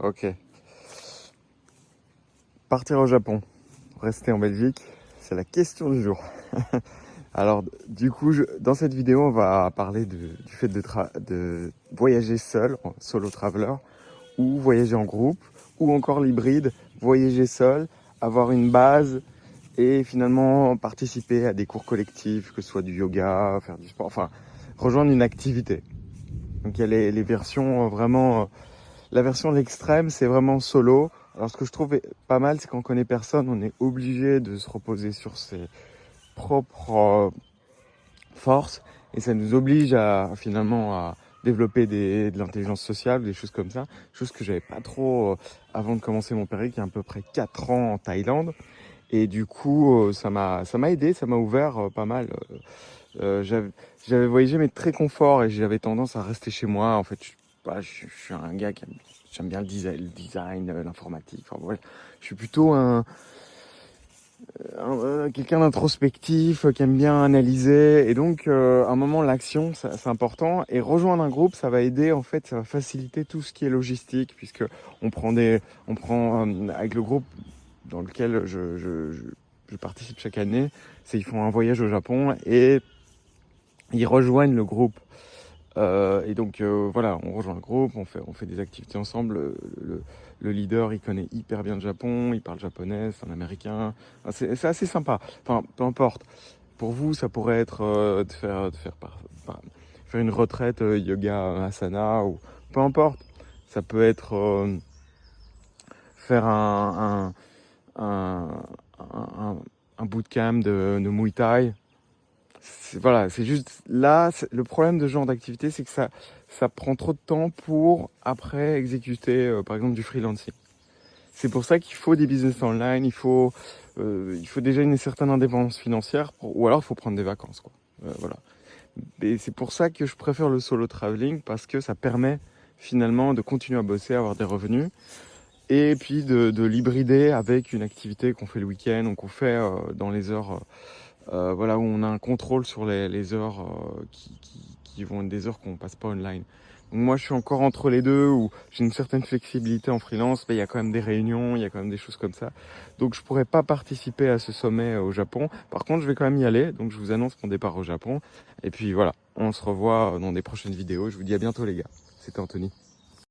Ok. Partir au Japon, rester en Belgique, c'est la question du jour. Alors, du coup, dans cette vidéo, on va parler du fait de voyager seul, en solo traveler, ou voyager en groupe, ou encore l'hybride, voyager seul, avoir une base et finalement participer à des cours collectifs, que ce soit du yoga, faire du sport, enfin, rejoindre une activité. Donc, il y a les versions vraiment... La version de l'extrême, c'est vraiment solo. Alors, ce que je trouve pas mal, c'est qu'on connaît personne, on est obligé de se reposer sur ses propres forces et ça nous oblige à finalement à développer de l'intelligence sociale, des choses comme ça, chose que j'avais pas trop avant de commencer mon périple, il y a à peu près 4 ans en Thaïlande. Et du coup, ça m'a aidé, ça m'a ouvert pas mal. J'avais voyagé mais très confort et j'avais tendance à rester chez moi. En fait, je suis un gars qui j'aime bien le design, l'informatique. Enfin, voilà. Je suis plutôt quelqu'un d'introspectif, qui aime bien analyser. Et donc, à un moment, l'action, c'est important. Et rejoindre un groupe, ça va aider, en fait, ça va faciliter tout ce qui est logistique, puisque on prend avec le groupe dans lequel je participe chaque année, ils font un voyage au Japon et ils rejoignent le groupe. Et donc voilà, on rejoint le groupe, on fait des activités ensemble. Le leader, il connaît hyper bien le Japon, il parle japonais, c'est un américain. Enfin, c'est assez sympa. Enfin, peu importe. Pour vous, ça pourrait être faire une retraite yoga asana ou peu importe. Ça peut être faire un, un, un bootcamp de Muay Thai. Voilà, c'est juste là, le problème de ce genre d'activité, c'est que ça prend trop de temps pour après exécuter, par exemple, du freelancing. C'est pour ça qu'il faut des business online, il faut déjà une certaine indépendance financière, ou alors il faut prendre des vacances, quoi. Voilà. Et c'est pour ça que je préfère le solo traveling, parce que ça permet finalement de continuer à bosser, avoir des revenus, et puis de l'hybrider avec une activité qu'on fait le week-end, ou qu'on fait dans les heures. Voilà, où on a un contrôle sur les heures qui vont être des heures qu'on passe pas online. Donc moi, je suis encore entre les deux, où j'ai une certaine flexibilité en freelance, mais il y a quand même des réunions, il y a quand même des choses comme ça. Donc je pourrais pas participer à ce sommet au Japon. Par contre, je vais quand même y aller, donc je vous annonce mon départ au Japon. Et puis voilà, on se revoit dans des prochaines vidéos. Je vous dis à bientôt les gars. C'était Anthony.